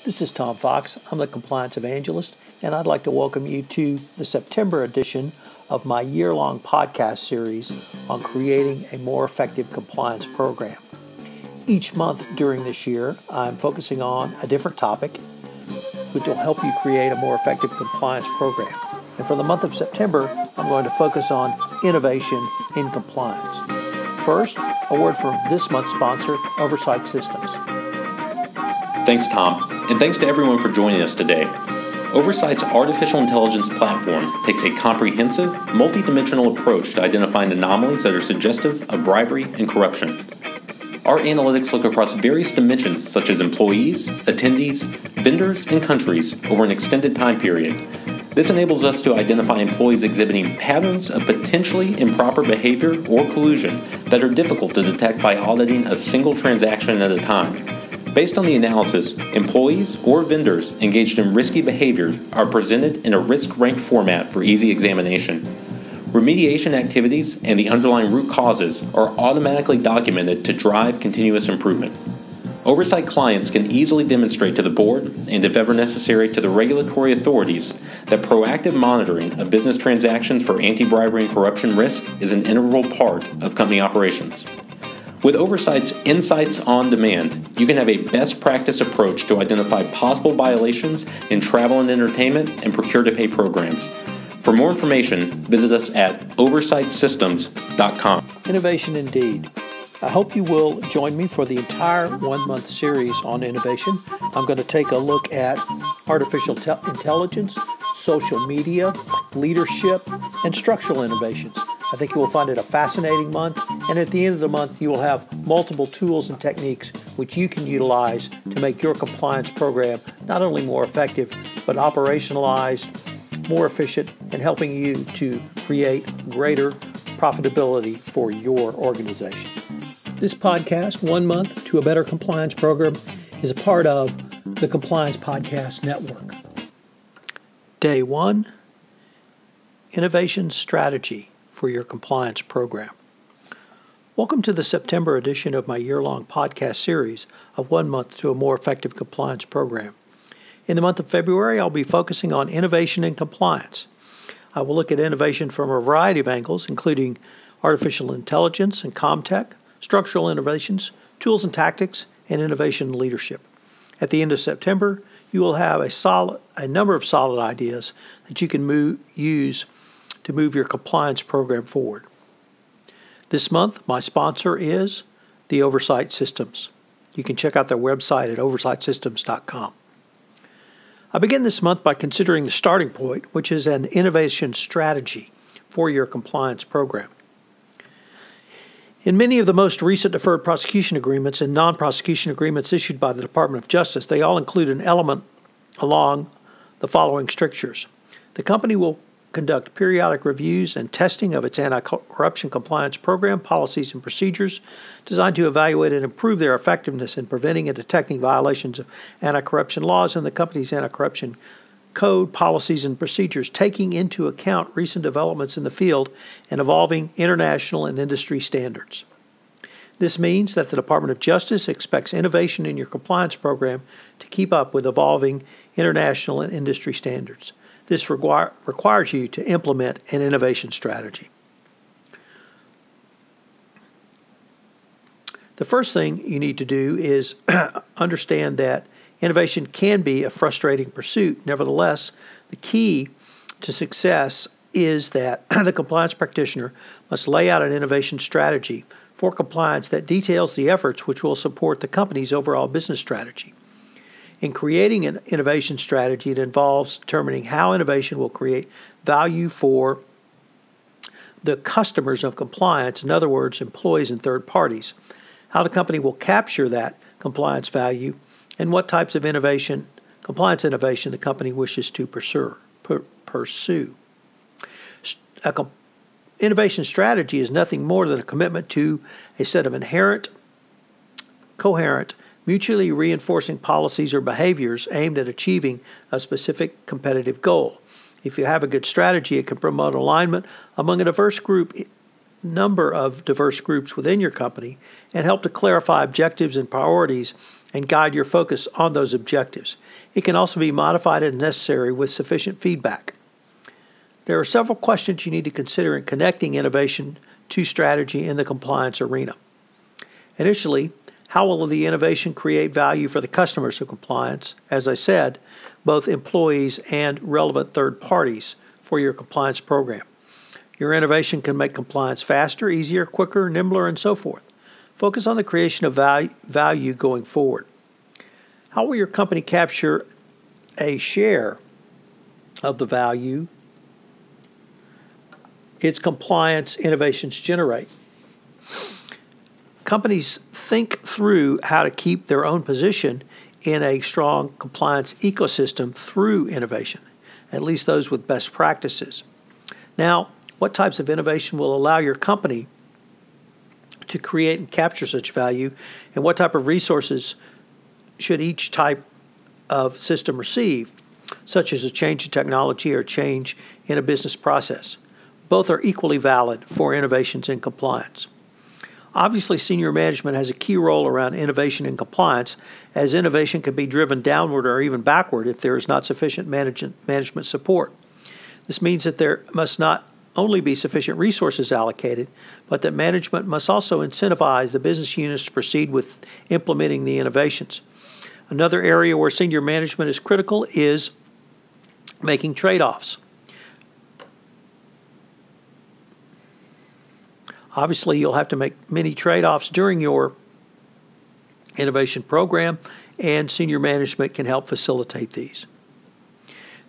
This is Tom Fox. I'm the Compliance Evangelist, and I'd like to welcome you to the September edition of my year-long podcast series on creating a more effective compliance program. Each month during this year, I'm focusing on a different topic which will help you create a more effective compliance program. And for the month of September, I'm going to focus on innovation in compliance. First, a word from this month's sponsor, Oversight Systems. Thanks, Tom, and thanks to everyone for joining us today. Oversight's artificial intelligence platform takes a comprehensive, multidimensional approach to identifying anomalies that are suggestive of bribery and corruption. Our analytics look across various dimensions such as employees, attendees, vendors, and countries over an extended time period. This enables us to identify employees exhibiting patterns of potentially improper behavior or collusion that are difficult to detect by auditing a single transaction at a time. Based on the analysis, employees or vendors engaged in risky behavior are presented in a risk-ranked format for easy examination. Remediation activities and the underlying root causes are automatically documented to drive continuous improvement. Oversight clients can easily demonstrate to the board, and if ever necessary to the regulatory authorities, that proactive monitoring of business transactions for anti-bribery and corruption risk is an integral part of company operations. With Oversight's Insights on Demand, you can have a best practice approach to identify possible violations in travel and entertainment and procure-to-pay programs. For more information, visit us at oversightsystems.com. Innovation indeed. I hope you will join me for the entire one-month series on innovation. I'm going to take a look at artificial intelligence, social media, leadership, and structural innovations. I think you will find it a fascinating month, and at the end of the month, you will have multiple tools and techniques which you can utilize to make your compliance program not only more effective, but operationalized, more efficient, and helping you to create greater profitability for your organization. This podcast, 1 Month to a Better Compliance Program, is a part of the Compliance Podcast Network. Day 1, Innovation Strategy for your compliance program. Welcome to the September edition of my year-long podcast series of 1 month to a more effective compliance program. In the month of February, I'll be focusing on innovation in compliance. I will look at innovation from a variety of angles, including artificial intelligence and ComTech, structural innovations, tools and tactics, and innovation leadership. At the end of September, you will have a number of solid ideas that you can use to move your compliance program forward. This month, my sponsor is the Oversight Systems. You can check out their website at oversightsystems.com. I begin this month by considering the starting point, which is an innovation strategy for your compliance program. In many of the most recent deferred prosecution agreements and non-prosecution agreements issued by the Department of Justice, they all include an element along the following strictures. The company will conduct periodic reviews and testing of its anti-corruption compliance program, policies, and procedures designed to evaluate and improve their effectiveness in preventing and detecting violations of anti-corruption laws and the company's anti-corruption code, policies, and procedures, taking into account recent developments in the field and evolving international and industry standards. This means that the Department of Justice expects innovation in your compliance program to keep up with evolving international and industry standards. This requires you to implement an innovation strategy. The first thing you need to do is understand that innovation can be a frustrating pursuit. Nevertheless, the key to success is that the compliance practitioner must lay out an innovation strategy for compliance that details the efforts which will support the company's overall business strategy. In creating an innovation strategy, it involves determining how innovation will create value for the customers of compliance, in other words, employees and third parties, how the company will capture that compliance value, and what types of compliance innovation the company wishes to pursue. Innovation strategy is nothing more than a commitment to a set of inherent, coherent, mutually reinforcing policies or behaviors aimed at achieving a specific competitive goal. If you have a good strategy, it can promote alignment among a number of diverse groups within your company and help to clarify objectives and priorities and guide your focus on those objectives. It can also be modified as necessary with sufficient feedback. There are several questions you need to consider in connecting innovation to strategy in the compliance arena. Initially, how will the innovation create value for the customers of compliance? As I said, both employees and relevant third parties for your compliance program. Your innovation can make compliance faster, easier, quicker, nimbler, and so forth. Focus on the creation of value going forward. How will your company capture a share of the value its compliance innovations generate? Companies think through how to keep their own position in a strong compliance ecosystem through innovation, at least those with best practices. Now, what types of innovation will allow your company to create and capture such value, and what type of resources should each type of system receive, such as a change in technology or change in a business process? Both are equally valid for innovations in compliance. Obviously, senior management has a key role around innovation and compliance, as innovation can be driven downward or even backward if there is not sufficient management support. This means that there must not only be sufficient resources allocated, but that management must also incentivize the business units to proceed with implementing the innovations. Another area where senior management is critical is making trade-offs. Obviously, you'll have to make many trade-offs during your innovation program, and senior management can help facilitate these.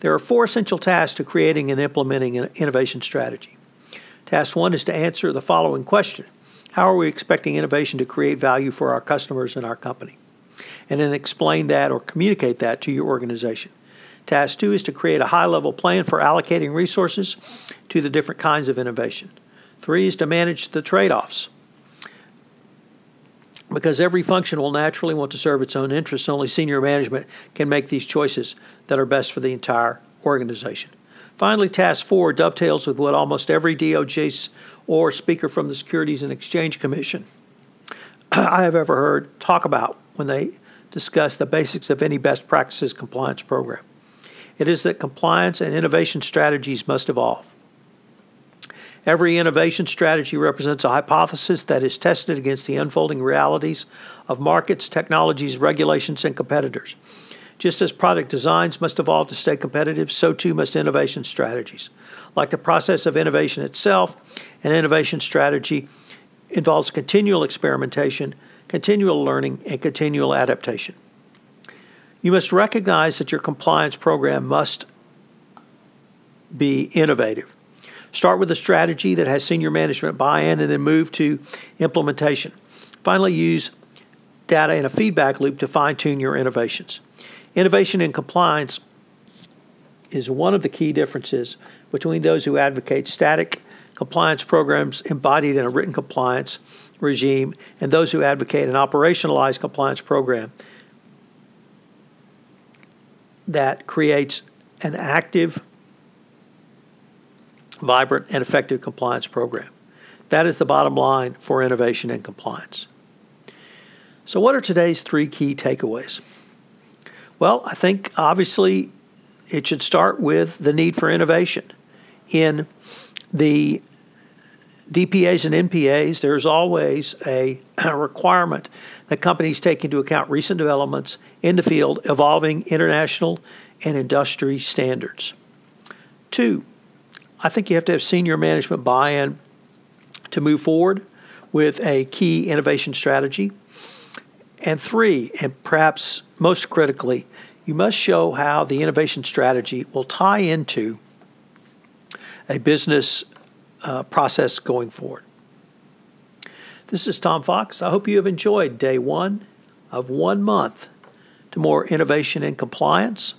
There are 4 essential tasks to creating and implementing an innovation strategy. Task 1 is to answer the following question: how are we expecting innovation to create value for our customers and our company? And then explain that or communicate that to your organization. Task 2 is to create a high-level plan for allocating resources to the different kinds of innovation. 3 is to manage the trade-offs. Because every function will naturally want to serve its own interests, only senior management can make these choices that are best for the entire organization. Finally, Task 4 dovetails with what almost every DOJ or speaker from the Securities and Exchange Commission I have ever heard talk about when they discuss the basics of any best practices compliance program. It is that compliance and innovation strategies must evolve. Every innovation strategy represents a hypothesis that is tested against the unfolding realities of markets, technologies, regulations, and competitors. Just as product designs must evolve to stay competitive, so too must innovation strategies. Like the process of innovation itself, an innovation strategy involves continual experimentation, continual learning, and continual adaptation. You must recognize that your compliance program must be innovative. Start with a strategy that has senior management buy-in and then move to implementation. Finally, use data in a feedback loop to fine-tune your innovations. Innovation in compliance is one of the key differences between those who advocate static compliance programs embodied in a written compliance regime and those who advocate an operationalized compliance program that creates an active, vibrant, and effective compliance program. That is the bottom line for innovation and compliance. So what are today's 3 key takeaways? Well, I think obviously it should start with the need for innovation. In the DPAs and NPAs, there's always a requirement that companies take into account recent developments in the field, evolving international and industry standards. 2, I think you have to have senior management buy-in to move forward with a key innovation strategy. And 3, and perhaps most critically, you must show how the innovation strategy will tie into a business process going forward. This is Tom Fox. I hope you have enjoyed day 1 of 1 month to more innovation and compliance,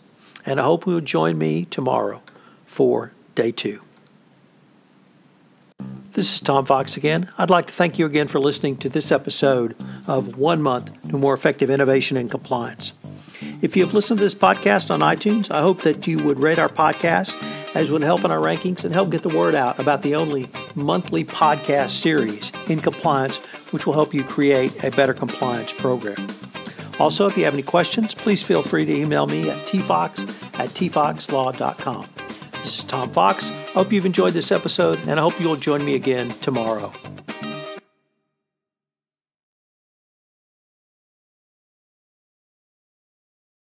and I hope you will join me tomorrow for day 2. This is Tom Fox again. I'd like to thank you again for listening to this episode of 1 Month to More Effective Innovation and Compliance. If you have listened to this podcast on iTunes, I hope that you would rate our podcast, as would help in our rankings and help get the word out about the only monthly podcast series in compliance, which will help you create a better compliance program. Also, if you have any questions, please feel free to email me at tfox@tfoxlaw.com. This is Tom Fox. I hope you've enjoyed this episode, and I hope you'll join me again tomorrow.